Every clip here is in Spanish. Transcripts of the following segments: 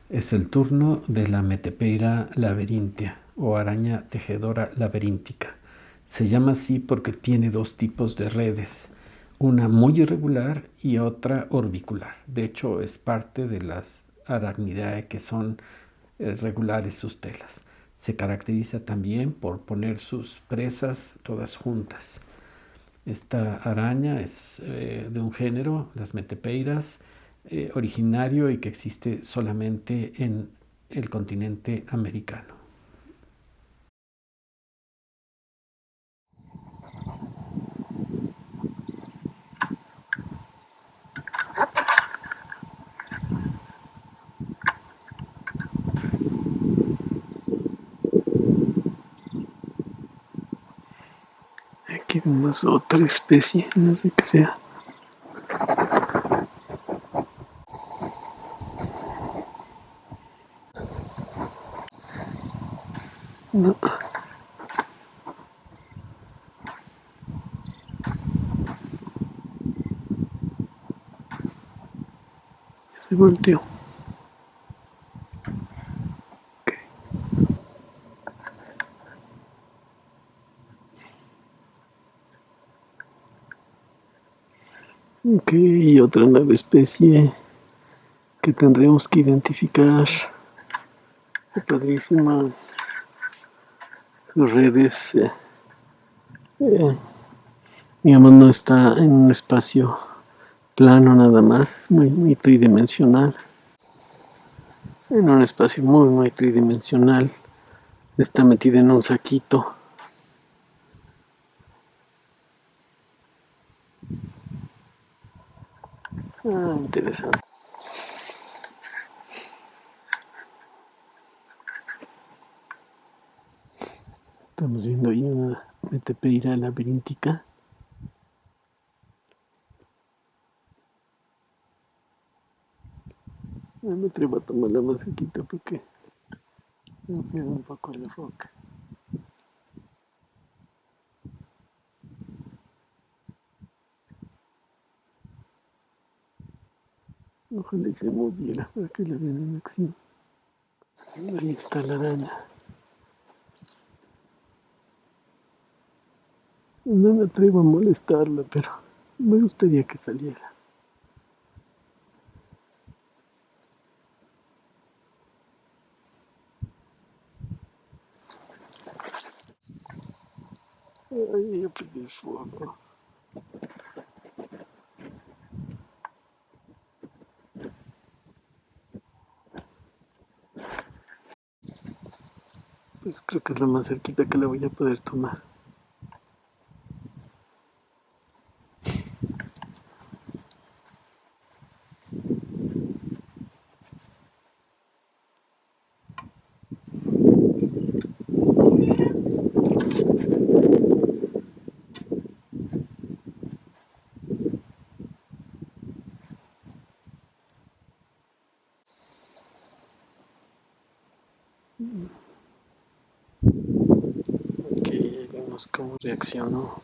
Es el turno de la Metepeira laberintia o araña tejedora laberíntica. Se llama así porque tiene dos tipos de redes, una muy irregular y otra orbicular. De hecho, es parte de las Arachnidae que son regulares sus telas. Se caracteriza también por poner sus presas todas juntas. Esta araña es de un género, las metepeiras, originario y que existe solamente en el continente americano. Aquí vemos otra especie, no sé qué sea. No, se volteó. Ok, y otra nueva especie que tendremos que identificar. Padrísima. Sus redes, eh, digamos, no está en un espacio plano nada más, muy tridimensional. En un espacio muy tridimensional. Está metida en un saquito. Ah, interesante. Estamos viendo ahí una metepeira laberíntica. No me atrevo a tomarla más cerquita porque me pega un poco la roca. Ojalá y se moviera para que la vean en acción. Ahí está la araña. No me atrevo a molestarla, pero me gustaría que saliera. Ay, ya pedí fuego. Pues creo que es la más cerquita que la voy a poder tomar. Ok, vemos cómo reaccionó.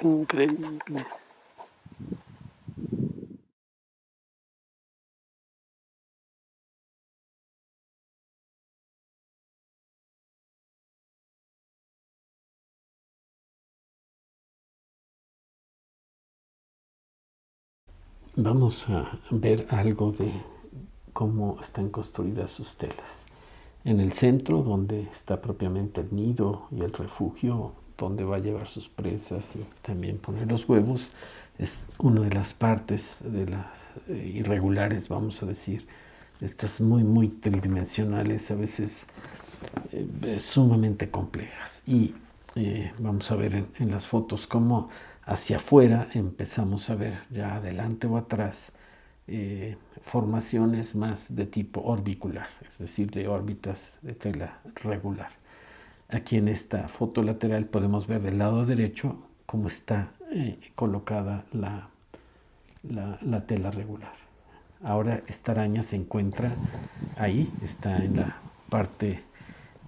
Increíble. Vamos a ver algo de cómo están construidas sus telas. En el centro, donde está propiamente el nido y el refugio, donde va a llevar sus presas y también poner los huevos, es una de las partes de las irregulares, vamos a decir, estas muy tridimensionales, a veces sumamente complejas. Y vamos a ver en las fotos cómo hacia afuera empezamos a ver ya adelante o atrás formaciones más de tipo orbicular, es decir, de órbitas de tela regular. Aquí en esta foto lateral podemos ver del lado derecho cómo está colocada la tela regular. Ahora esta araña se encuentra ahí, está en la parte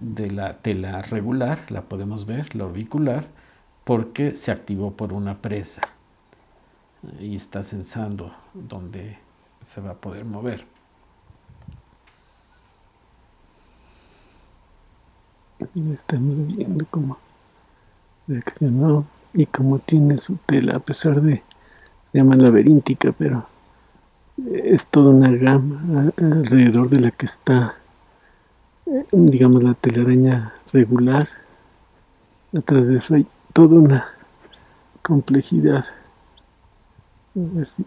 de la tela regular, la podemos ver, la orbicular, porque se activó por una presa y está censando dónde se va a poder mover. Estamos viendo cómo reaccionó y cómo tiene su tela, a pesar de, se llama laberíntica, pero es toda una gama alrededor de la que está, digamos, la telaraña regular. Atrás de eso hay toda una complejidad. A ver si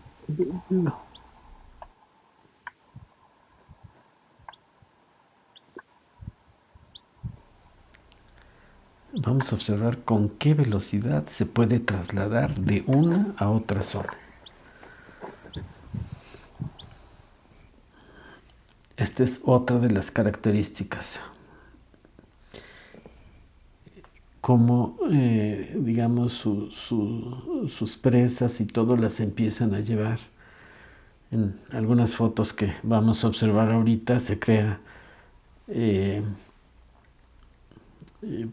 no. Vamos a observar con qué velocidad se puede trasladar de una a otra zona. Esta es otra de las características. Cómo, digamos, sus presas y todo las empiezan a llevar. En algunas fotos que vamos a observar ahorita se crea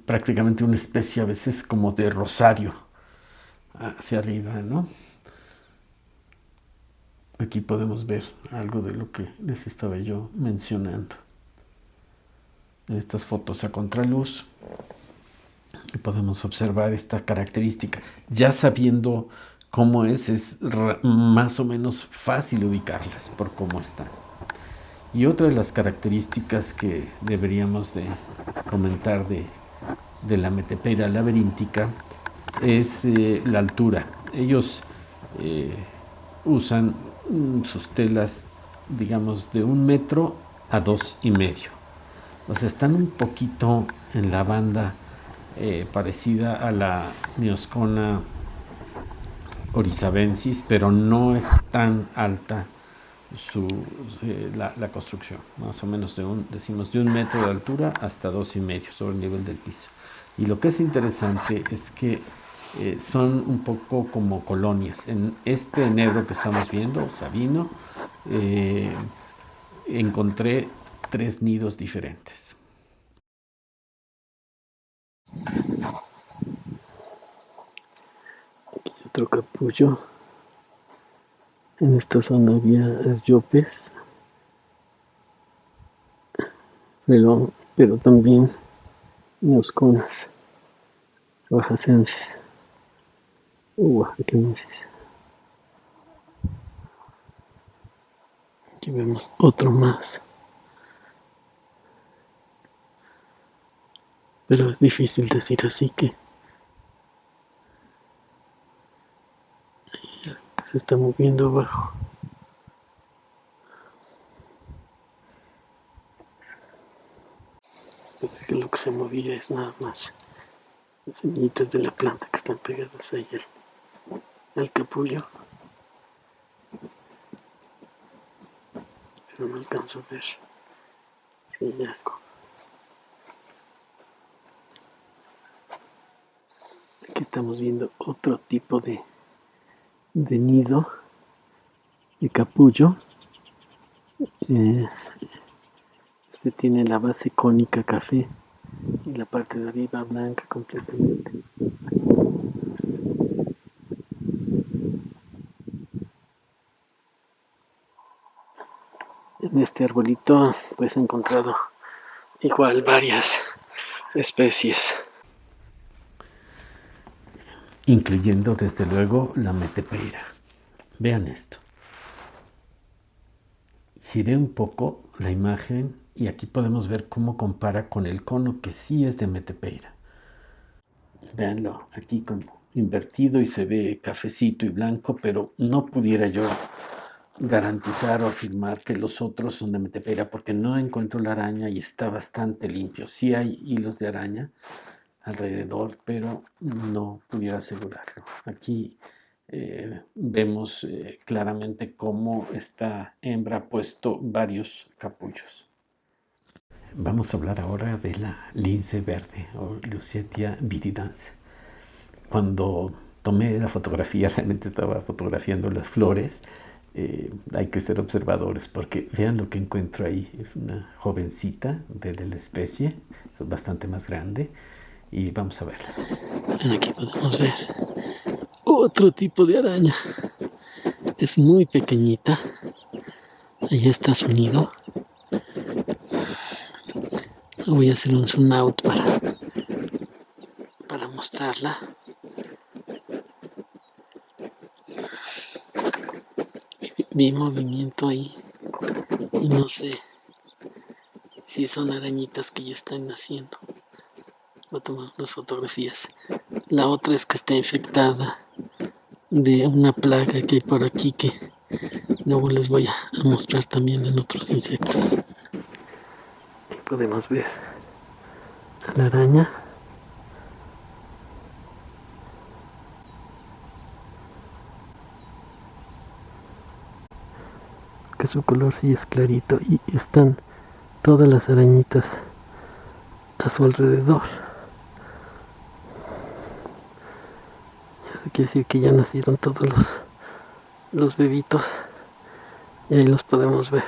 prácticamente una especie a veces como de rosario hacia arriba, ¿no? Aquí podemos ver algo de lo que les estaba yo mencionando. En estas fotos a contraluz podemos observar esta característica. Ya sabiendo cómo es más o menos fácil ubicarlas por cómo están. Y otra de las características que deberíamos de comentar de la metepeira laberíntica es la altura. Ellos usan sus telas, digamos, de 1 metro a 2,5 metros. O sea, están un poquito en la banda parecida a la Neoscona oryzabensis, pero no es tan alta la construcción, más o menos decimos de 1 metro de altura hasta 2,5 metros sobre el nivel del piso. Y lo que es interesante es que son un poco como colonias. En este enebro que estamos viendo, Sabino, encontré 3 nidos diferentes. Otro capullo. En esta zona había ardiopes, pero también neosconas, oaxacenses, oaxaquenses. Aquí vemos otro más. Pero es difícil decir así que se está moviendo abajo. Parece que lo que se movía es nada más las semillitas de la planta que están pegadas ahí al capullo. Pero no alcanzo a ver si hay algo. Aquí estamos viendo otro tipo de nido de capullo. Este tiene la base cónica café y la parte de arriba blanca completamente. En este arbolito pues he encontrado igual varias especies, incluyendo desde luego la metepeira. Vean esto. Giré un poco la imagen y aquí podemos ver cómo compara con el cono que sí es de metepeira. Véanlo aquí como invertido y se ve cafecito y blanco, pero no pudiera yo garantizar o afirmar que los otros son de metepeira porque no encuentro la araña y está bastante limpio. Sí hay hilos de araña alrededor, pero no pudiera asegurarlo. Aquí vemos claramente cómo esta hembra ha puesto varios capullos. Vamos a hablar ahora de la lince verde o Leucitia viridans. Cuando tomé la fotografía, realmente estaba fotografiando las flores. Hay que ser observadores porque vean lo que encuentro ahí. Es una jovencita de la especie, es bastante más grande. y vamos a verla. Bueno, aquí podemos ver otro tipo de araña. Es muy pequeñita. Ahí está su nido. Voy a hacer un zoom out para mostrarla. Vi movimiento ahí y no sé si son arañitas que ya están naciendo. Voy a tomar unas fotografías. La otra es que está infectada de una plaga que hay por aquí que luego les voy a mostrar también en otros insectos. Aquí podemos ver a la araña. Que su color sí es clarito y están todas las arañitas a su alrededor. Eso quiere decir que ya nacieron todos los bebitos y ahí los podemos ver.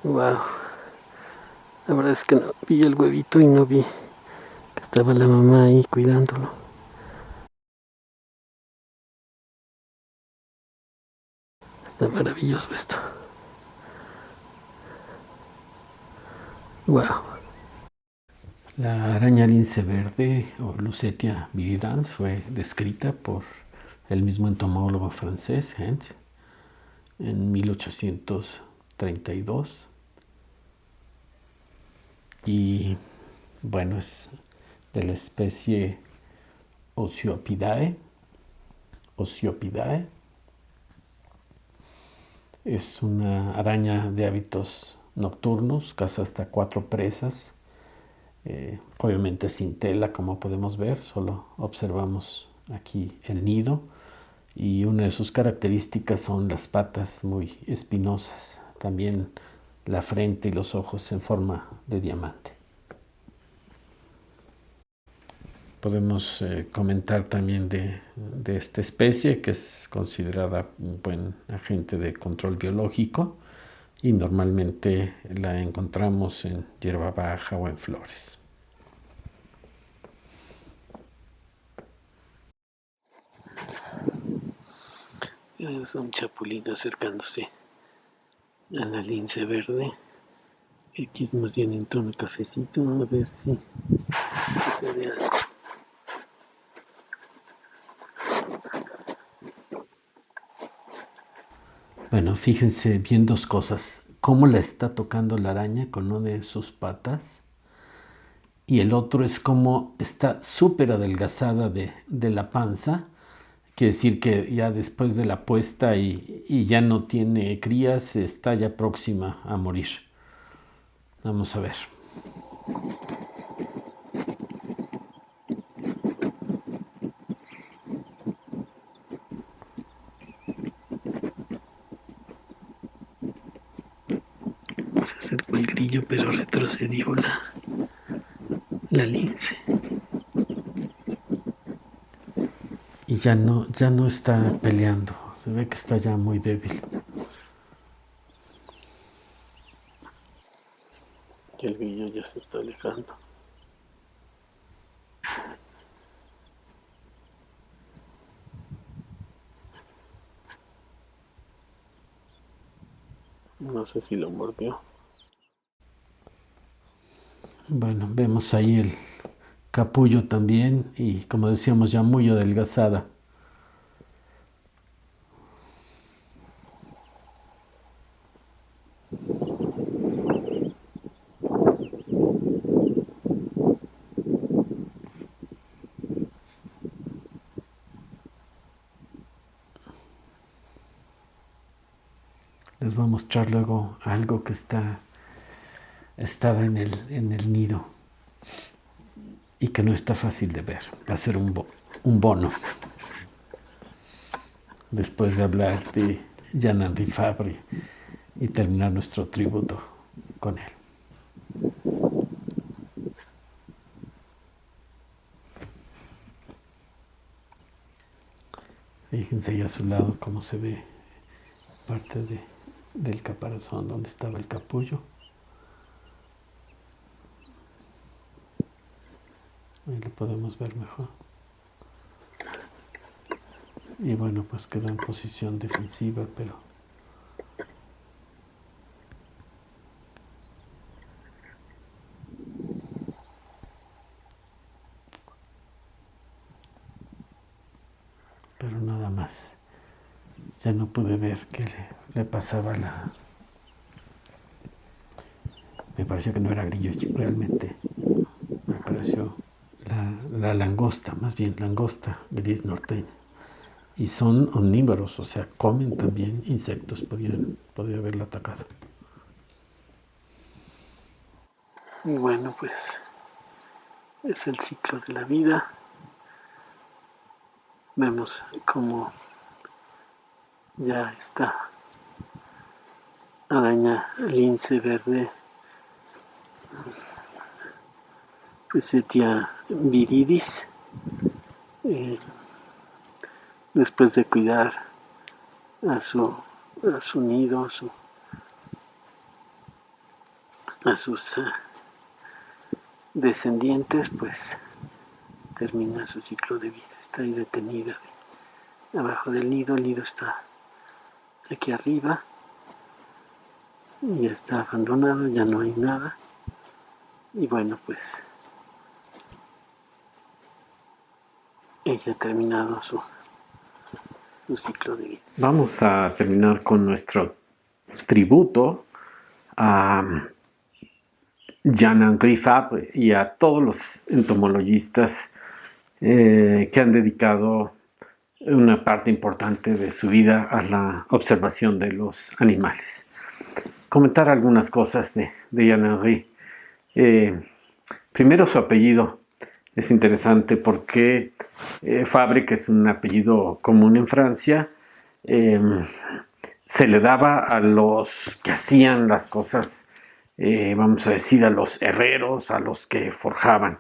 Wow. La verdad es que no vi el huevito y no vi que estaba la mamá ahí cuidándolo. Está maravilloso esto. Wow. La araña lince verde o Lucetia viridans fue descrita por el mismo entomólogo francés Hent en 1832 y bueno, es de la especie Osiopidae. Es una araña de hábitos nocturnos, caza hasta 4 presas. Obviamente sin tela, como podemos ver, solo observamos aquí el nido y una de sus características son las patas muy espinosas, también la frente y los ojos en forma de diamante. Podemos comentar también de esta especie que es considerada un buen agente de control biológico y normalmente la encontramos en hierba baja o en flores. Es un chapulín acercándose a la lince verde. Aquí es más bien en tono cafecito. A ver si se ve algo. Bueno, fíjense bien dos cosas. Cómo la está tocando la araña con una de sus patas. Y el otro es cómo está súper adelgazada de la panza. Quiere decir que ya después de la puesta y ya no tiene crías, está ya próxima a morir. Vamos a ver. Se acercó el grillo, pero retrocedió la lince. Y ya no está peleando. Se ve que está ya muy débil. Y el grillo ya se está alejando. No sé si lo mordió. Bueno, vemos ahí el capullo también y como decíamos ya muy adelgazada. Les voy a mostrar luego algo que estaba en el nido y que no está fácil de ver. Va a ser un bono. Después de hablar de Jean-Henri Fabre y terminar nuestro tributo con él. Fíjense ahí a su lado cómo se ve parte del caparazón donde estaba el capullo. Ahí lo podemos ver mejor. Y bueno, pues quedó en posición defensiva, pero nada más. Ya no pude ver qué le pasaba Me pareció que no era grillo, realmente. Me pareció la langosta, más bien langosta gris norteña. Y son omnívoros, o sea, comen también insectos, podía haberla atacado. Y bueno, pues es el ciclo de la vida. Vemos como ya esta araña lince verde, Physetia viridis, después de cuidar a su nido, a sus descendientes, pues termina su ciclo de vida. Está ahí detenida abajo del nido. El nido está aquí arriba y ya está abandonado, ya no hay nada. Y bueno, pues ella ha terminado su ciclo de vida. Vamos a terminar con nuestro tributo a Jean-Henri Fabre y a todos los entomologistas que han dedicado una parte importante de su vida a la observación de los animales. Comentar algunas cosas de Jean-Henri. Primero, su apellido es interesante porque Fabre, que es un apellido común en Francia, se le daba a los que hacían las cosas, vamos a decir, a los herreros, a los que forjaban.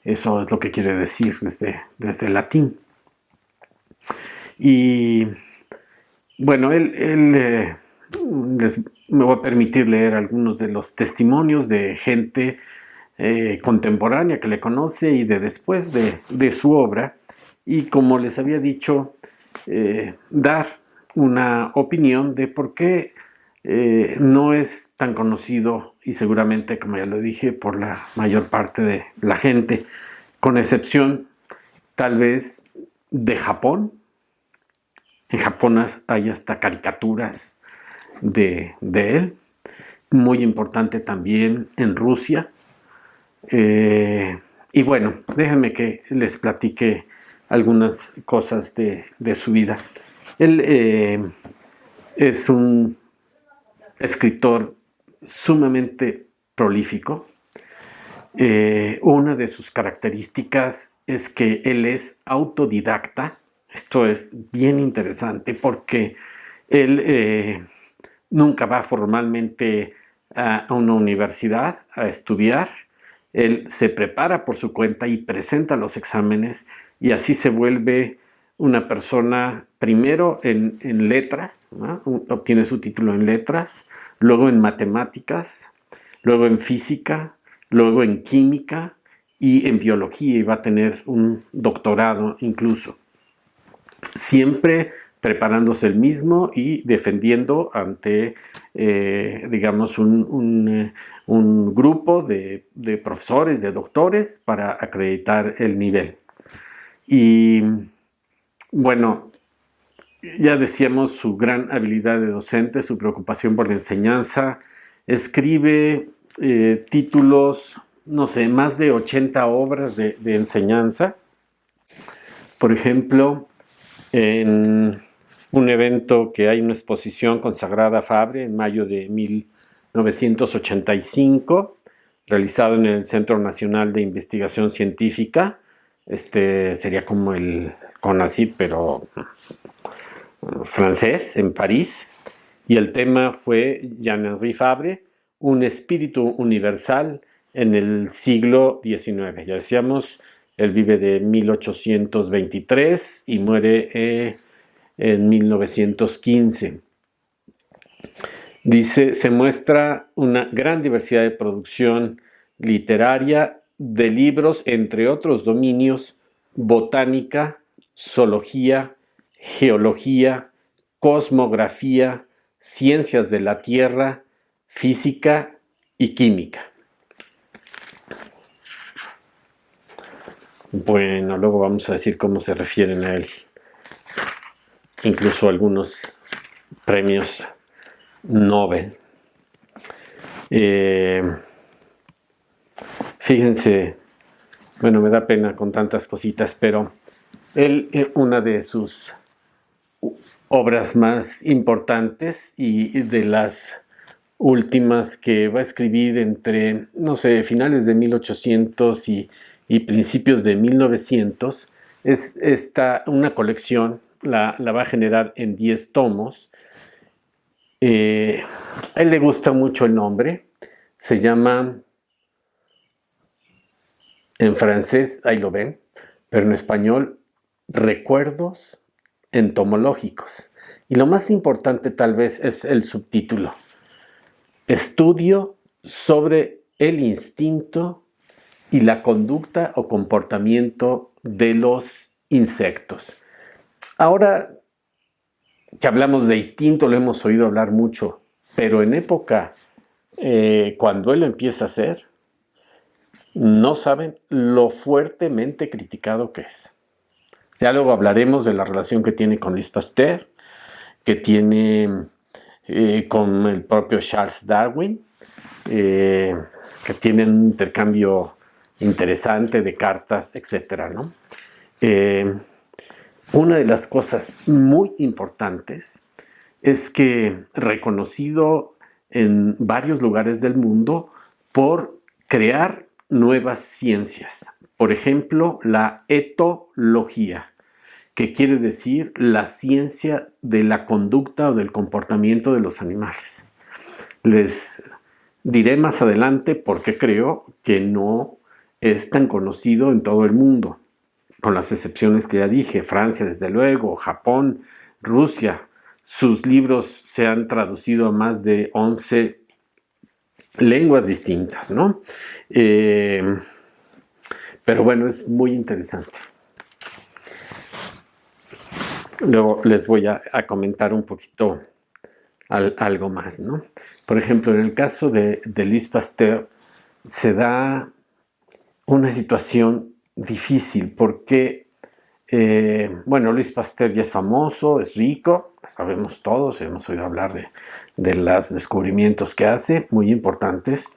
Eso es lo que quiere decir desde el latín. Y bueno, me voy a permitir leer algunos de los testimonios de gente contemporánea que le conoce y de después de su obra, y como les había dicho, dar una opinión de por qué no es tan conocido, y seguramente, como ya lo dije, por la mayor parte de la gente, con excepción tal vez de Japón. En Japón hay hasta caricaturas de él. Muy importante también en Rusia. Y bueno, déjenme que les platique algunas cosas de su vida. Él es un escritor sumamente prolífico. Una de sus características es que él es autodidacta. Esto es bien interesante porque él nunca va formalmente a una universidad a estudiar. Él se prepara por su cuenta y presenta los exámenes, y así se vuelve una persona primero en letras, ¿no? Obtiene su título en letras, luego en matemáticas, luego en física, luego en química y en biología, y va a tener un doctorado incluso. Siempre preparándose él mismo y defendiendo ante, digamos, un grupo de profesores, de doctores, para acreditar el nivel. Y bueno, ya decíamos su gran habilidad de docente, su preocupación por la enseñanza. Escribe títulos, no sé, más de 80 obras de enseñanza. Por ejemplo, en un evento que hay una exposición consagrada a Fabre en mayo de 1985, realizado en el Centro Nacional de Investigación Científica. Sería como el CONACYT, pero francés, en París. Y el tema fue Jean-Henri Fabre, un espíritu universal en el siglo XIX. Ya decíamos, él vive de 1823 y muere en 1915. Dice, se muestra una gran diversidad de producción literaria de libros, entre otros dominios: botánica, zoología, geología, cosmografía, ciencias de la Tierra, física y química. Bueno, luego vamos a decir cómo se refieren a él. Incluso algunos premios Nobel. Fíjense, bueno, me da pena con tantas cositas, pero él, una de sus obras más importantes y de las últimas que va a escribir entre, no sé, finales de 1800 y principios de 1900, es una colección, la va a generar en 10 tomos. A él le gusta mucho el nombre, se llama, en francés, ahí lo ven, pero en español, Recuerdos entomológicos. Y lo más importante tal vez es el subtítulo: Estudio sobre el instinto y la conducta o comportamiento de los insectos. Ahora que hablamos de instinto, lo hemos oído hablar mucho, pero en época, cuando él lo empieza a hacer, no saben lo fuertemente criticado que es. Ya luego hablaremos de la relación que tiene con Louis Pasteur, que tiene con el propio Charles Darwin, que tienen un intercambio interesante de cartas, etcétera, ¿no? Una de las cosas muy importantes es que, reconocido en varios lugares del mundo por crear nuevas ciencias, por ejemplo, la etología, que quiere decir la ciencia de la conducta o del comportamiento de los animales. Les diré más adelante por qué creo que no es tan conocido en todo el mundo, con las excepciones que ya dije: Francia, desde luego, Japón, Rusia. Sus libros se han traducido a más de 11 lenguas distintas, ¿no? Pero bueno, es muy interesante. Luego les voy a comentar un poquito algo más, ¿no? Por ejemplo, en el caso de Louis Pasteur se da una situación difícil porque, bueno, Louis Pasteur ya es famoso, es rico, sabemos todos, hemos oído hablar de los descubrimientos que hace, muy importantes,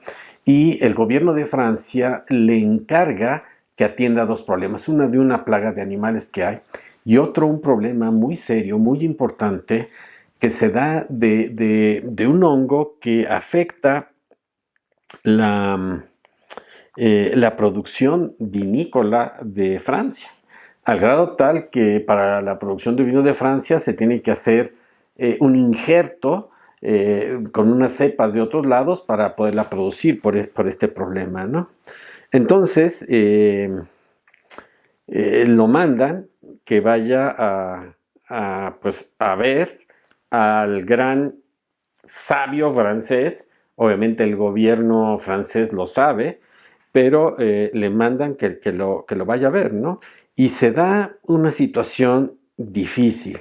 y el gobierno de Francia le encarga que atienda dos problemas: una de una plaga de animales que hay, y otro, un problema muy serio, muy importante, que se da de un hongo que afecta la producción vinícola de Francia, al grado tal que para la producción de vino de Francia se tiene que hacer un injerto con unas cepas de otros lados para poderla producir por este problema, ¿no? Entonces lo mandan que vaya pues a ver al gran sabio francés. Obviamente el gobierno francés lo sabe, pero le mandan que lo vaya a ver, ¿no? Y se da una situación difícil.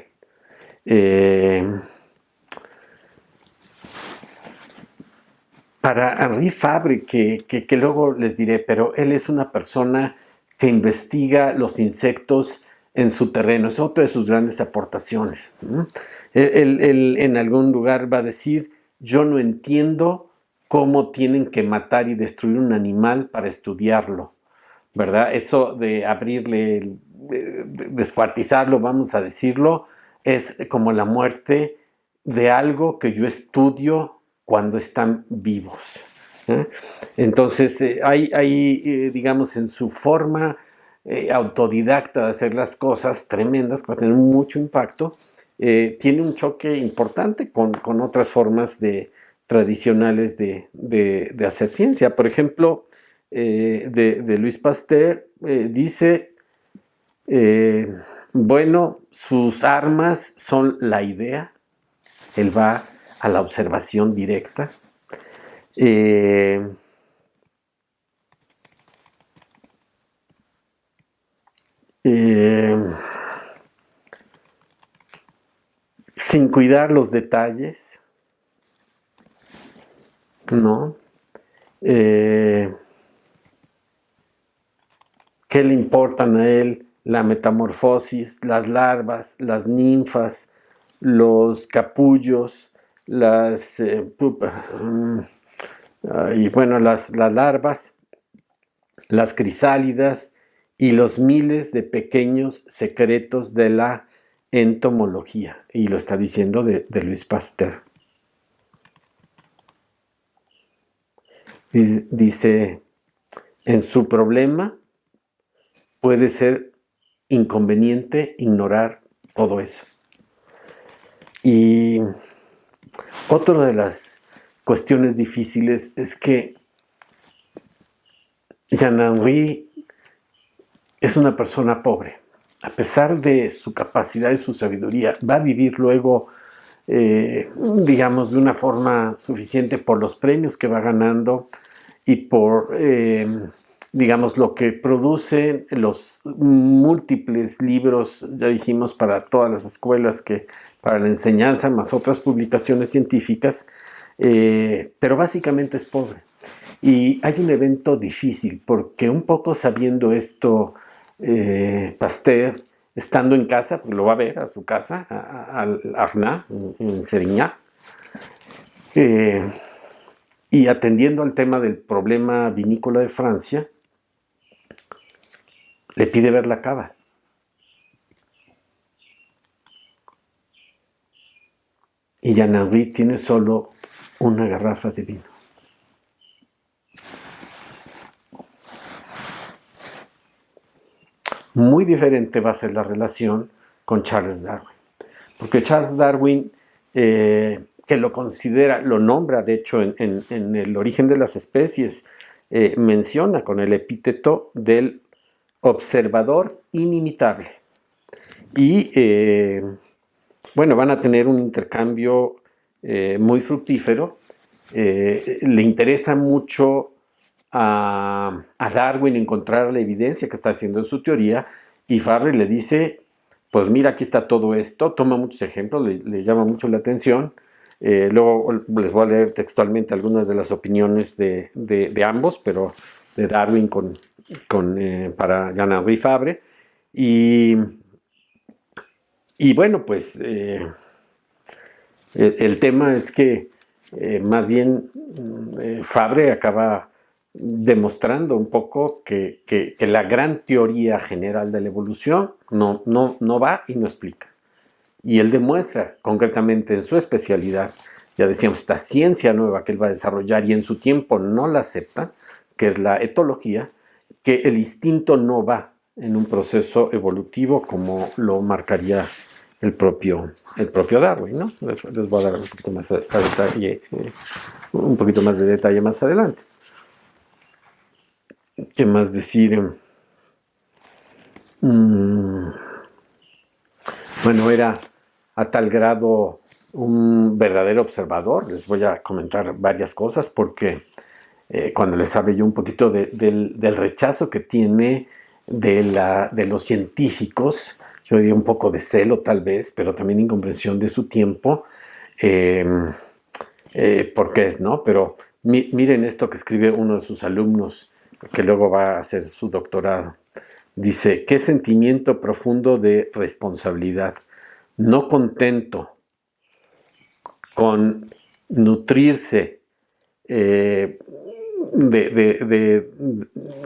Para Henri Fabre, que luego les diré, pero él es una persona que investiga los insectos en su terreno, es otra de sus grandes aportaciones, ¿no? Él en algún lugar va a decir: yo no entiendo cómo tienen que matar y destruir un animal para estudiarlo, ¿verdad? Eso de abrirle, descuartizarlo, vamos a decirlo, es como la muerte de algo que yo estudio cuando están vivos, ¿eh? Entonces, hay digamos, en su forma autodidacta de hacer las cosas tremendas, que va a tener mucho impacto, tiene un choque importante con otras formas tradicionales de hacer ciencia. Por ejemplo, de Louis Pasteur, dice, bueno, sus armas son la idea. Él va a la observación directa. sin cuidar los detalles, ¿no? ¿Qué le importan a él? La metamorfosis, las larvas, las ninfas, los capullos, las las larvas, las crisálidas y los miles de pequeños secretos de la entomología. Y lo está diciendo de Louis Pasteur. Dice, en su problema puede ser inconveniente ignorar todo eso. Y otra de las cuestiones difíciles es que Jean-Henri es una persona pobre. A pesar de su capacidad y su sabiduría, va a vivir luego, digamos, de una forma suficiente por los premios que va ganando y por, digamos, lo que producen los múltiples libros, ya dijimos, para todas las escuelas, para la enseñanza, más otras publicaciones científicas, pero básicamente es pobre. Y hay un evento difícil, porque un poco sabiendo esto, Pasteur, estando en casa, porque lo va a ver a su casa, al Arnat, en Serignat, y atendiendo al tema del problema vinícola de Francia, le pide ver la cava. Y Jean-Henri tiene solo una garrafa de vino. Muy diferente va a ser la relación con Charles Darwin. Porque Charles Darwin, que lo considera, lo nombra de hecho en El origen de las especies, menciona con el epíteto del observador inimitable. Y van a tener un intercambio muy fructífero. Le interesa mucho a Darwin encontrar la evidencia que está haciendo en su teoría, y Fabre le dice, pues mira, aquí está todo esto, toma muchos ejemplos, le llama mucho la atención. Luego les voy a leer textualmente algunas de las opiniones de ambos, pero de Darwin para Jean-Henri Fabre. Y bueno, pues el tema es que más bien Fabre acaba demostrando un poco que la gran teoría general de la evolución no va y no explica. Y él demuestra concretamente en su especialidad, ya decíamos, esta ciencia nueva que él va a desarrollar y en su tiempo no la acepta, que es la etología, que el instinto no va en un proceso evolutivo como lo marcaría el propio Darwin, ¿no? Les voy a dar un poquito más de detalle más adelante. ¿Qué más decir? Era a tal grado un verdadero observador. Les voy a comentar varias cosas porque cuando les hablé yo un poquito del rechazo que tiene de los científicos, yo diría un poco de celo tal vez, pero también incomprensión de su tiempo, porque es, ¿no? Pero miren esto que escribe uno de sus alumnos, que luego va a hacer su doctorado. Dice, qué sentimiento profundo de responsabilidad. No contento con nutrirse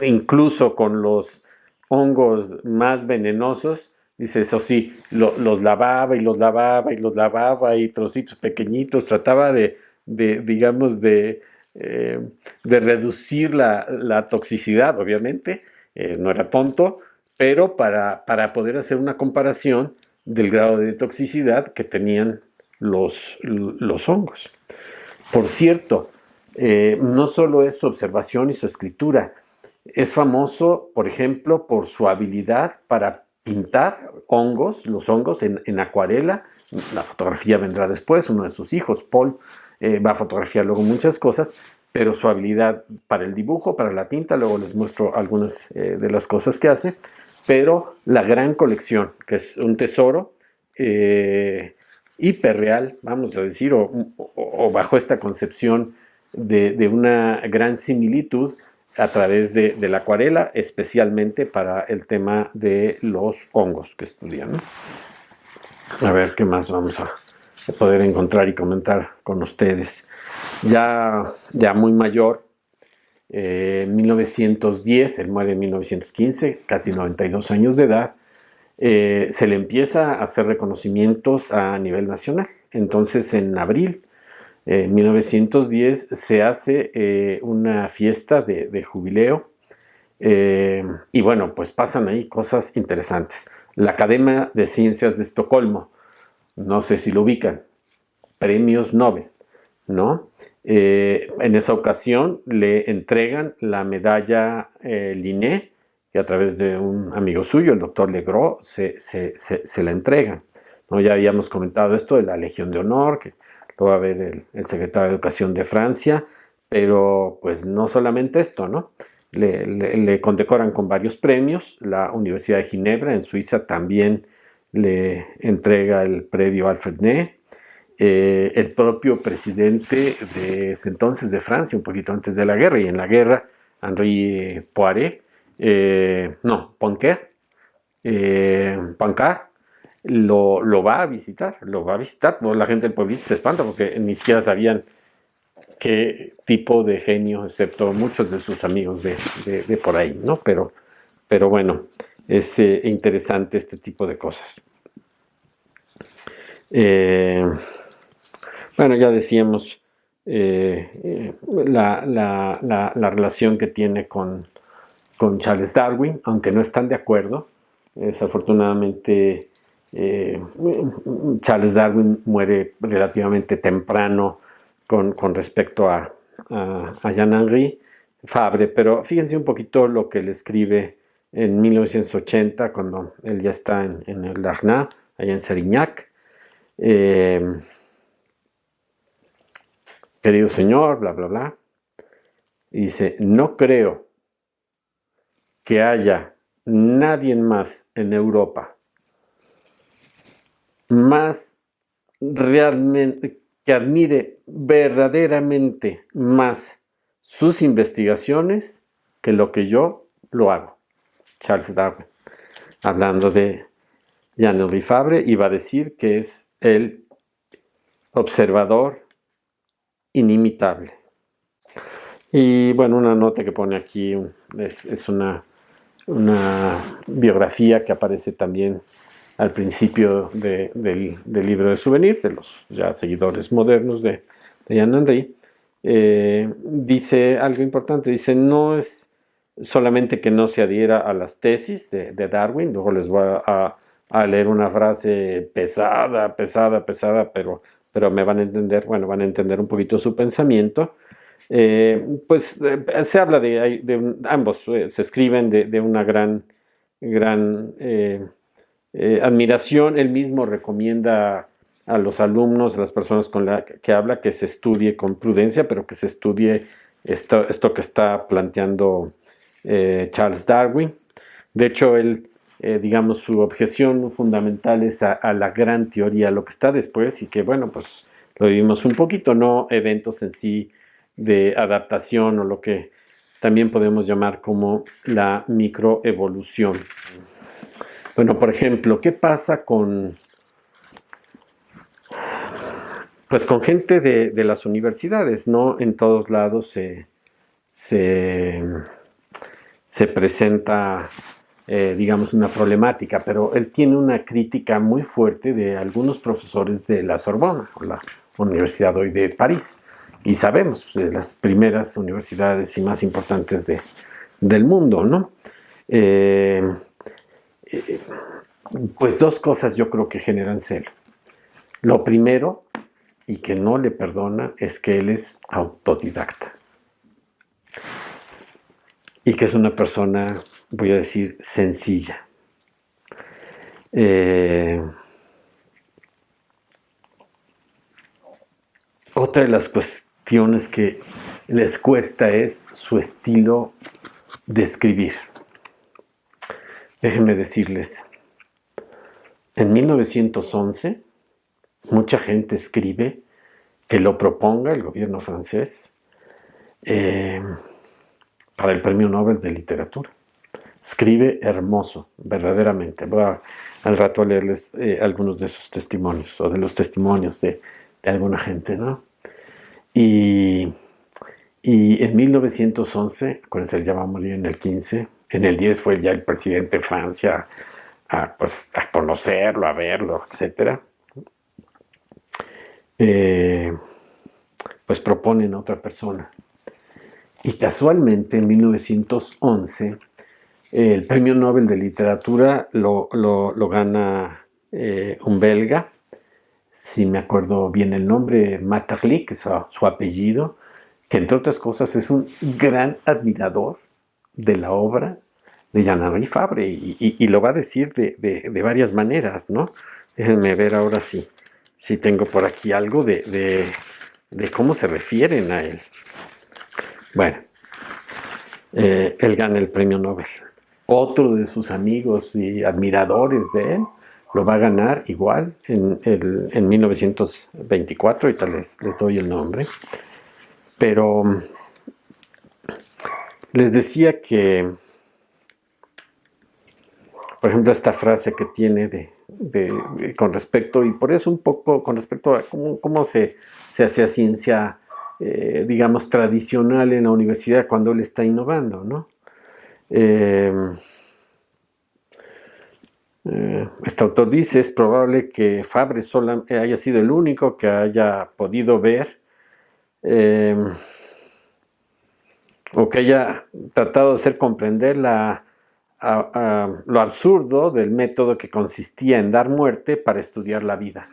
incluso con los hongos más venenosos, dice, eso sí, los lavaba y los lavaba y los lavaba y trocitos pequeñitos, trataba de reducir la toxicidad, obviamente, no era tonto, pero para poder hacer una comparación del grado de toxicidad que tenían los hongos. Por cierto, no solo es su observación y su escritura, es famoso, por ejemplo, por su habilidad para pintar los hongos en acuarela. La fotografía vendrá después, uno de sus hijos, Paul, va a fotografiar luego muchas cosas, pero su habilidad para el dibujo, para la tinta, luego les muestro algunas de las cosas que hace, pero la gran colección, que es un tesoro hiperreal, vamos a decir, o bajo esta concepción de una gran similitud a través de la acuarela, especialmente para el tema de los hongos que estudian, ¿no? A ver qué más vamos a poder encontrar y comentar con ustedes. Ya muy mayor, en 1910, él muere en 1915, casi 92 años de edad, se le empieza a hacer reconocimientos a nivel nacional. Entonces, en abril de 1910 se hace una fiesta de jubileo, y bueno, pues pasan ahí cosas interesantes. La Academia de Ciencias de Estocolmo, no sé si lo ubican, premios Nobel, ¿no? En esa ocasión le entregan la medalla Linné, que a través de un amigo suyo, el doctor Legros, se la entregan, ¿no? Ya habíamos comentado esto de la Legión de Honor, que lo va a ver el secretario de Educación de Francia, pero pues no solamente esto, ¿no? Le condecoran con varios premios. La Universidad de Ginebra, en Suiza, también le entrega el premio Alfred Ney. El propio presidente de ese entonces de Francia, un poquito antes de la guerra, y en la guerra, Henri Poincaré, lo va a visitar, pues la gente del pueblito se espanta porque ni siquiera sabían qué tipo de genio, excepto muchos de sus amigos de por ahí, ¿no? Pero bueno, es interesante este tipo de cosas. Bueno, ya decíamos la relación que tiene con Charles Darwin, aunque no están de acuerdo. Desafortunadamente, Charles Darwin muere relativamente temprano con respecto a Jean-Henri Fabre, pero fíjense un poquito lo que le escribe en 1980, cuando él ya está en el Larnat, allá en Serignac. Querido señor, bla, bla, bla. Y dice, no creo que haya nadie más en Europa más realmente, que admire verdaderamente más sus investigaciones que lo que yo lo hago. Charles Darwin, hablando de Jean-Henri Fabre, iba a decir que es el observador inimitable. Y bueno, una nota que pone aquí es una biografía que aparece también al principio del libro de souvenir, de los ya seguidores modernos de Jean-Henri. Dice algo importante, dice, no es solamente que no se adhiera a las tesis de Darwin, luego les voy a leer una frase pesada, pero me van a entender, bueno, van a entender un poquito su pensamiento. Se habla de ambos, se escriben de una gran admiración. Él mismo recomienda a los alumnos, a las personas con las que habla, que se estudie con prudencia, pero que se estudie esto que está planteando Charles Darwin. De hecho, él, digamos, su objeción fundamental es a la gran teoría, lo que está después, y que, bueno, pues lo vivimos un poquito, no eventos en sí de adaptación o lo que también podemos llamar como la microevolución. Bueno, por ejemplo, ¿qué pasa con gente de las universidades? No en todos lados se presenta, digamos, una problemática, pero él tiene una crítica muy fuerte de algunos profesores de la Sorbona, o la Universidad hoy de París. Y sabemos, de las primeras universidades y más importantes del mundo, ¿no? Pues dos cosas yo creo que generan celo. Lo primero, y que no le perdona, es que él es autodidacta. Y que es una persona, voy a decir, sencilla. Otra de las cuestiones que les cuesta es su estilo de escribir. Déjenme decirles, en 1911 mucha gente escribe que lo proponga el gobierno francés para el Premio Nobel de Literatura. Escribe hermoso, verdaderamente. Al rato a leerles algunos de sus testimonios o de los testimonios de alguna gente, ¿no? Y en 1911, acuérdense, él ya va a morir en el 15, en el 10 fue ya el presidente de Francia a conocerlo, a verlo, etc. Pues proponen a otra persona. Y casualmente en 1911 el Premio Nobel de Literatura lo gana un belga, si me acuerdo bien el nombre, Maeterlinck, que es su apellido, que entre otras cosas es un gran admirador de la obra de Jean-Henri Fabre y lo va a decir de varias maneras, ¿no? Déjenme ver ahora si tengo por aquí algo de cómo se refieren a él. Bueno, él gana el Premio Nobel. Otro de sus amigos y admiradores de él lo va a ganar igual en 1924, ahorita les doy el nombre. Pero les decía que, por ejemplo, esta frase que tiene con respecto, y por eso un poco con respecto a cómo se hacía ciencia, digamos, tradicional en la universidad cuando él está innovando, ¿no? Este autor dice, es probable que Fabre haya sido el único que haya podido ver o que haya tratado de hacer comprender lo absurdo del método que consistía en dar muerte para estudiar la vida.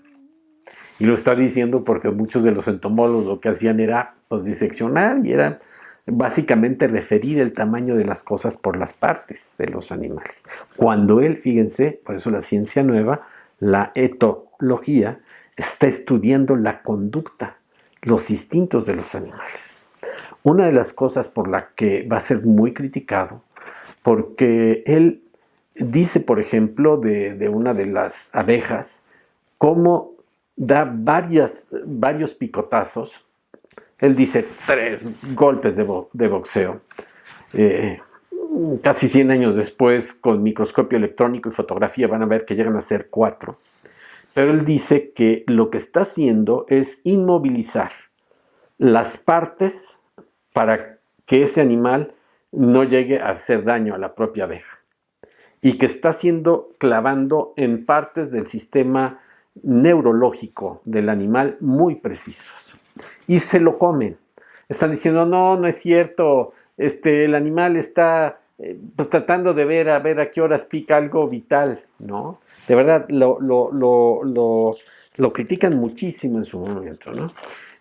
Y lo está diciendo porque muchos de los entomólogos lo que hacían era pues, diseccionar y era básicamente referir el tamaño de las cosas por las partes de los animales. Cuando él, fíjense, por eso la ciencia nueva, la etología, está estudiando la conducta, los instintos de los animales. Una de las cosas por la que va a ser muy criticado, porque él dice, por ejemplo, de una de las abejas, cómo da varios picotazos. Él dice 3 golpes de boxeo. Casi 100 años después, con microscopio electrónico y fotografía, van a ver que llegan a ser 4. Pero él dice que lo que está haciendo es inmovilizar las partes para que ese animal no llegue a hacer daño a la propia abeja. Y que está clavando en partes del sistema neurológico del animal muy precisos. Y se lo comen. Están diciendo, no es cierto, el animal está pues, tratando de ver a qué horas pica algo vital, ¿no? De verdad, lo critican muchísimo en su momento, ¿no?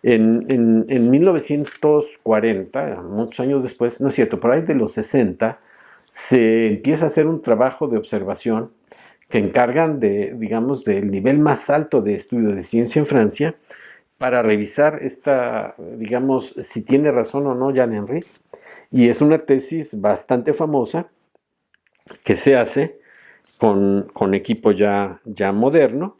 En 1940, muchos años después, no es cierto, por ahí de los 60, se empieza a hacer un trabajo de observación que encargan digamos, del nivel más alto de estudio de ciencia en Francia para revisar digamos, si tiene razón o no Jean-Henri. Y es una tesis bastante famosa que se hace con equipo ya moderno,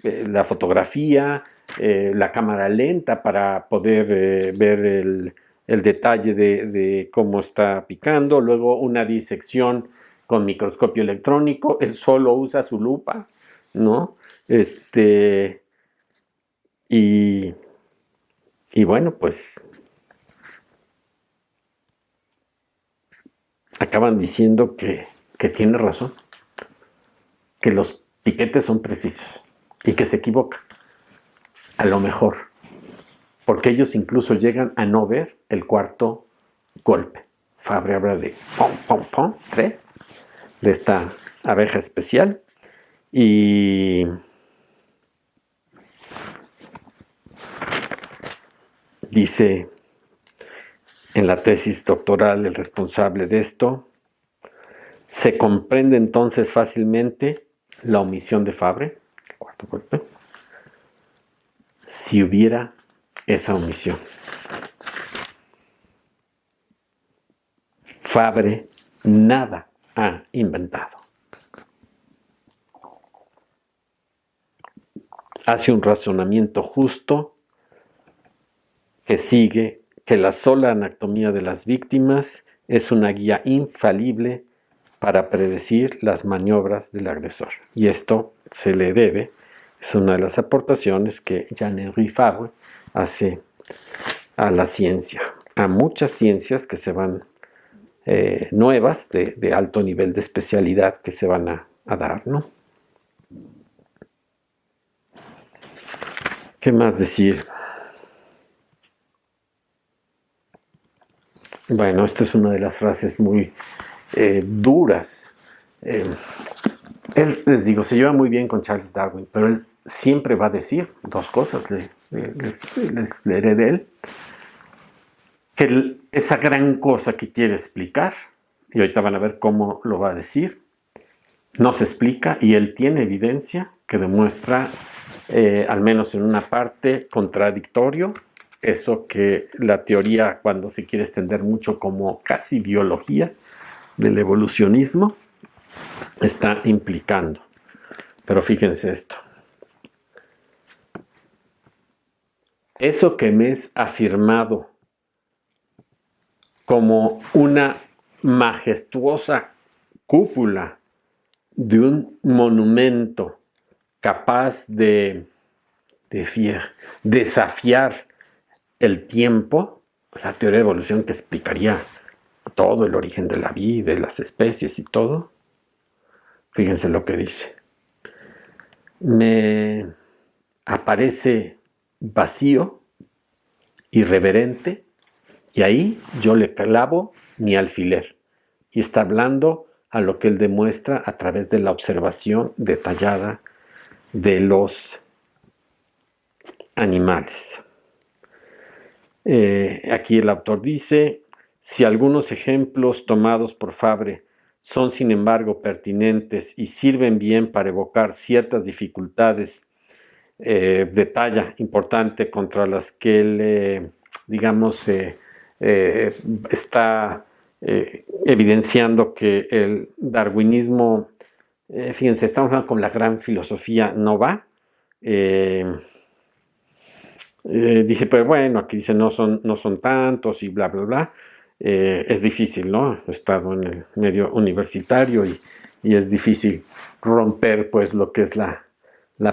la fotografía, la cámara lenta para poder ver el detalle de cómo está picando, luego una disección con microscopio electrónico, él solo usa su lupa, ¿no? Y bueno, pues acaban diciendo que tiene razón, que los piquetes son precisos y que se equivoca, a lo mejor, porque ellos incluso llegan a no ver el 4 golpe. Fabre habla de pom, pom, pom, 3, de esta abeja especial, y dice en la tesis doctoral el responsable de esto, se comprende entonces fácilmente la omisión de Fabre, el 4 golpe, si hubiera esa omisión. Fabre nada ha inventado. Hace un razonamiento justo que sigue que la sola anatomía de las víctimas es una guía infalible para predecir las maniobras del agresor. Y esto se le debe, es una de las aportaciones que Jean-Henri Fabre hace a la ciencia, a muchas ciencias que se van nuevas, de alto nivel de especialidad que se van a dar, ¿no? ¿Qué más decir? Bueno, esta es una de las frases muy duras. Él, les digo, se lleva muy bien con Charles Darwin, pero él siempre va a decir dos cosas, les leeré de él, que esa gran cosa que quiere explicar, y ahorita van a ver cómo lo va a decir, no se explica, y él tiene evidencia que demuestra, al menos en una parte, contradictorio, eso que la teoría, cuando se quiere extender mucho como casi biología del evolucionismo, está implicando. Pero fíjense esto. Eso que me es afirmado como una majestuosa cúpula de un monumento capaz de desafiar el tiempo, la teoría de evolución que explicaría todo el origen de la vida, de las especies y todo. Fíjense lo que dice. Me aparece vacío, irreverente, y ahí yo le clavo mi alfiler. Y está hablando a lo que él demuestra a través de la observación detallada de los animales. Aquí el autor dice, si algunos ejemplos tomados por Fabre son sin embargo pertinentes y sirven bien para evocar ciertas dificultades de talla importante contra las que él, digamos, está evidenciando que el darwinismo, fíjense, estamos hablando con la gran filosofía, no va. Dice, pero bueno, aquí dice no son tantos y bla, bla, bla. Es difícil, ¿no? He estado en el medio universitario y es difícil romper, pues, lo que es la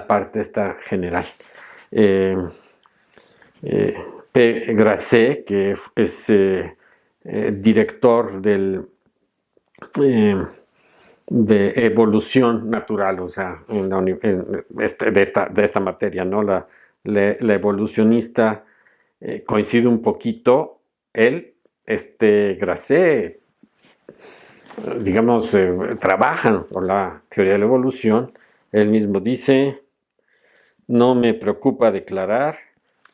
parte esta general. P. Grasset, que es director de evolución natural, o sea, de esta materia, ¿no? La evolucionista coincide un poquito, él, Grasset, digamos, trabajan con la teoría de la evolución. Él mismo dice, no me preocupa declarar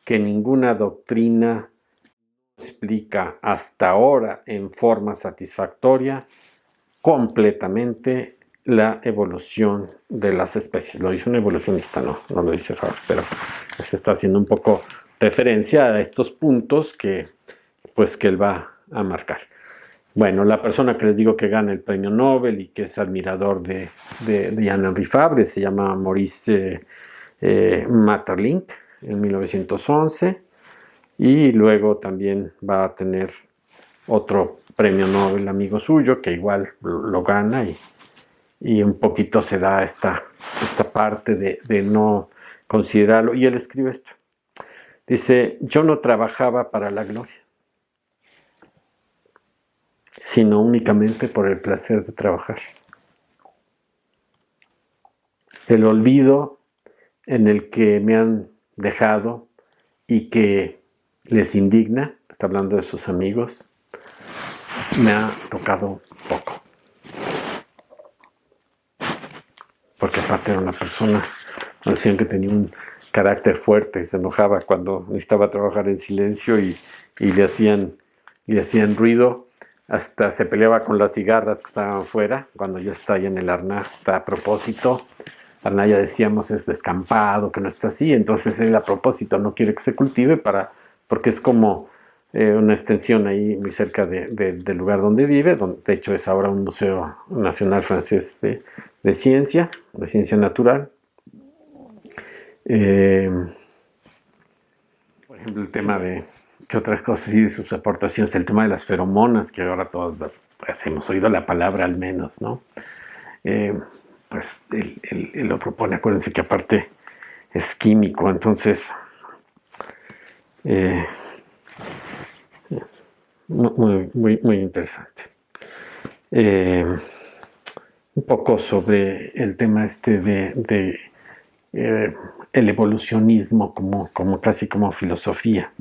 que ninguna doctrina explica hasta ahora en forma satisfactoria completamente la evolución de las especies. Lo dice un evolucionista, no lo dice Fabre, pero se está haciendo un poco referencia a estos puntos que él va a marcar. Bueno, la persona que les digo que gana el premio Nobel y que es admirador de Jean-Henri Fabre se llama Maurice Maeterlinck en 1911 y luego también va a tener otro premio Nobel amigo suyo que igual lo gana y un poquito se da esta parte de no considerarlo. Y él escribe esto. Dice, yo no trabajaba para la gloria, sino únicamente por el placer de trabajar. El olvido en el que me han dejado y que les indigna, está hablando de sus amigos, me ha tocado poco. Porque aparte era una persona, decían que tenía un carácter fuerte, se enojaba cuando necesitaba trabajar en silencio y le hacían ruido, hasta se peleaba con las cigarras que estaban fuera, cuando ya está ahí en el Arná, está a propósito. Arná, ya decíamos, es descampado, que no está así, entonces él a propósito no quiere que se cultive porque es como una extensión ahí muy cerca del lugar donde vive, donde de hecho es ahora un Museo Nacional Francés de Ciencia Natural. Por ejemplo, el tema de, ¿qué otras cosas? Y de sus aportaciones, el tema de las feromonas, que ahora todos pues, hemos oído la palabra al menos, ¿no? Pues él lo propone, acuérdense que aparte es químico, entonces muy interesante. Un poco sobre el tema de el evolucionismo como casi como filosofía.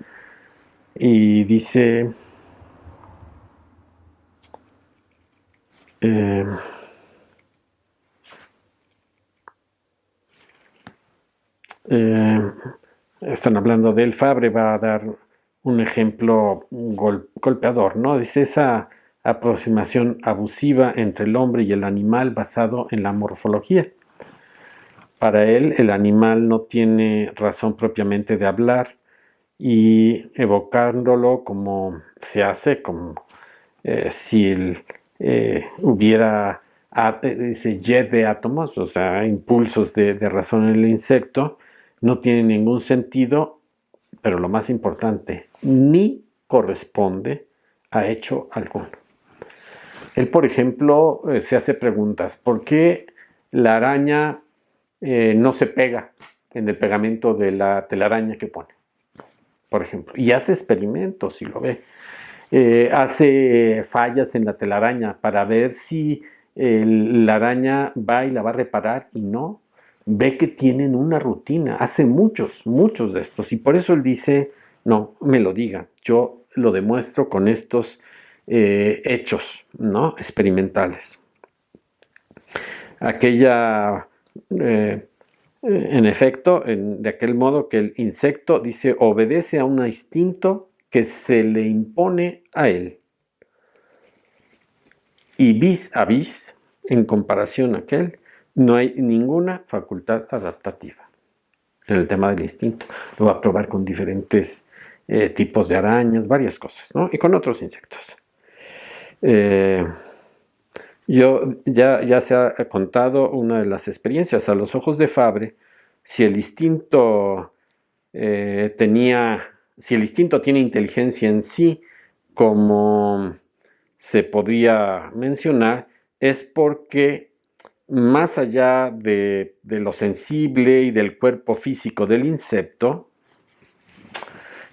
Y dice, están hablando de él, Fabre va a dar un ejemplo golpeador, ¿no? Dice esa aproximación abusiva entre el hombre y el animal basado en la morfología. Para él, el animal no tiene razón propiamente de hablar y evocándolo como se hace, como si hubiera dice jet de átomos, o sea, impulsos de razón en el insecto, no tiene ningún sentido, pero lo más importante, ni corresponde a hecho alguno. Él, por ejemplo, se hace preguntas, ¿por qué la araña no se pega en el pegamento de la telaraña que pone? Por ejemplo, y hace experimentos, si lo ve. Hace fallas en la telaraña para ver si la araña va y la va a reparar y no. Ve que tienen una rutina, hace muchos de estos y por eso él dice, no, me lo digan, yo lo demuestro con estos hechos, ¿no? Experimentales. Aquella, en efecto, de aquel modo que el insecto, dice, obedece a un instinto que se le impone a él. Y vis a vis, en comparación a aquel, no hay ninguna facultad adaptativa en el tema del instinto. Lo va a probar con diferentes tipos de arañas, varias cosas, ¿no? Y con otros insectos. Ya se ha contado una de las experiencias a los ojos de Fabre, si el instinto si el instinto tiene inteligencia en sí, como se podría mencionar, es porque más allá de lo sensible y del cuerpo físico del insecto,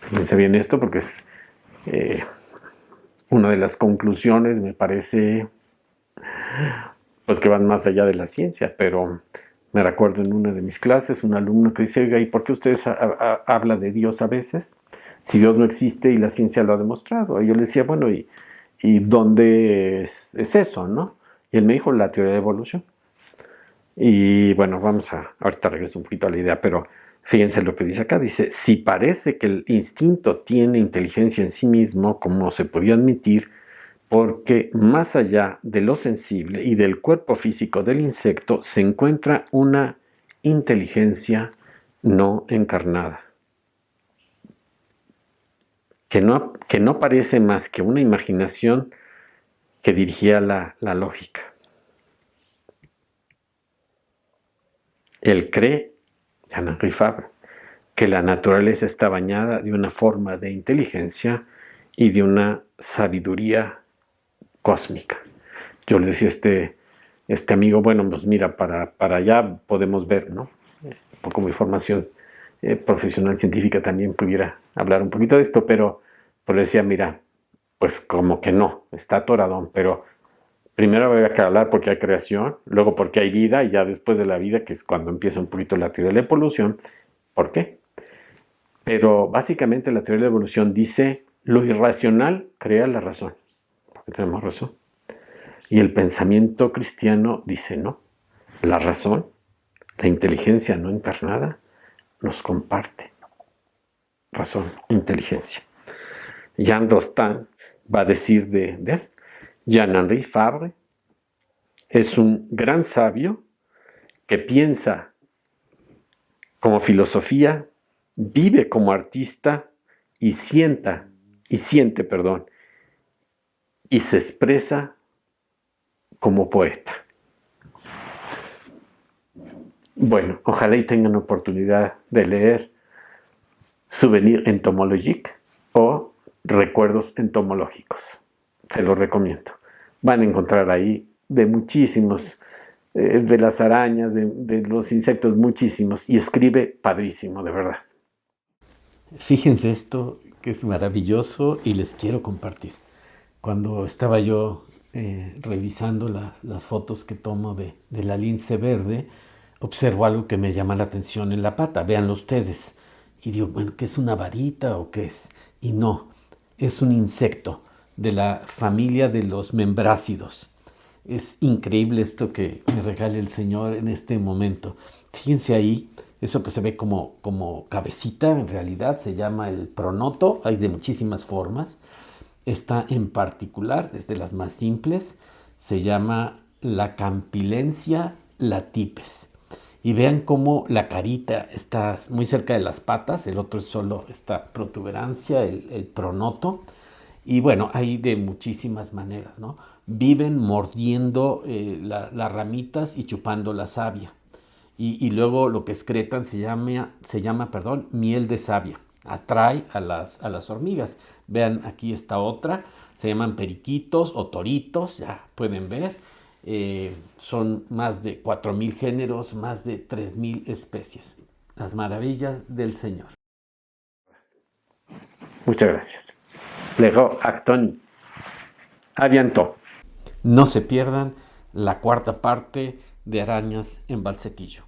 fíjense bien esto porque es una de las conclusiones, me parece, pues que van más allá de la ciencia, pero me recuerdo en una de mis clases un alumno que dice, oiga, ¿y por qué ustedes hablan de Dios a veces? Si Dios no existe y la ciencia lo ha demostrado. Y yo le decía, bueno, ¿y dónde es eso, no? Y él me dijo, la teoría de evolución. Y bueno, ahorita regreso un poquito a la idea, pero fíjense lo que dice acá. Dice, si parece que el instinto tiene inteligencia en sí mismo, como se podía admitir, porque más allá de lo sensible y del cuerpo físico del insecto se encuentra una inteligencia no encarnada, que no parece más que una imaginación que dirigía la lógica. Él cree, Jean-Henri Fabre, que la naturaleza está bañada de una forma de inteligencia y de una sabiduría cósmica. Yo le decía a este amigo, bueno, pues mira, para allá podemos ver, ¿no? Un poco mi formación profesional científica también pudiera hablar un poquito de esto, pero pues le decía, mira, pues como que no, está atoradón, pero primero habría que hablar porque hay creación, luego porque hay vida, y ya después de la vida, que es cuando empieza un poquito la teoría de la evolución, ¿por qué? Pero básicamente la teoría de la evolución dice, lo irracional crea la razón, porque tenemos razón. Y el pensamiento cristiano dice, no, la razón, la inteligencia no encarnada, nos comparte razón, inteligencia. Jean Rostand va a decir de él, Jean-Henri Fabre es un gran sabio que piensa como filosofía, vive como artista y sienta y siente, perdón, y se expresa como poeta. Bueno, ojalá y tengan oportunidad de leer Souvenir entomologique o Recuerdos entomológicos. Se los recomiendo. Van a encontrar ahí de muchísimos, de las arañas, de los insectos, muchísimos. Y escribe padrísimo, de verdad. Fíjense esto que es maravilloso y les quiero compartir. Cuando estaba yo revisando las fotos que tomo de la lince verde, observo algo que me llama la atención en la pata. Véanlo ustedes. Y digo, bueno, ¿qué es una varita o qué es? Y no, es un insecto de la familia de los membrácidos. Es increíble esto que me regala el Señor en este momento. Fíjense ahí, eso que se ve como cabecita, en realidad se llama el pronoto. Hay de muchísimas formas. Esta en particular, desde las más simples, se llama la Campilencia latipes. Y vean cómo la carita está muy cerca de las patas, el otro es solo esta protuberancia, el pronoto. Y bueno, hay de muchísimas maneras, ¿no? Viven mordiendo las ramitas y chupando la savia. Y luego lo que excretan se llama miel de savia. Atrae a las hormigas. Vean, aquí está otra. Se llaman periquitos o toritos, ya pueden ver. Son más de 4,000 géneros, más de 3,000 especies. Las maravillas del Señor. Muchas gracias. Luego, Actoni. A bientôt. No se pierdan la cuarta parte de Arañas en Valsequillo.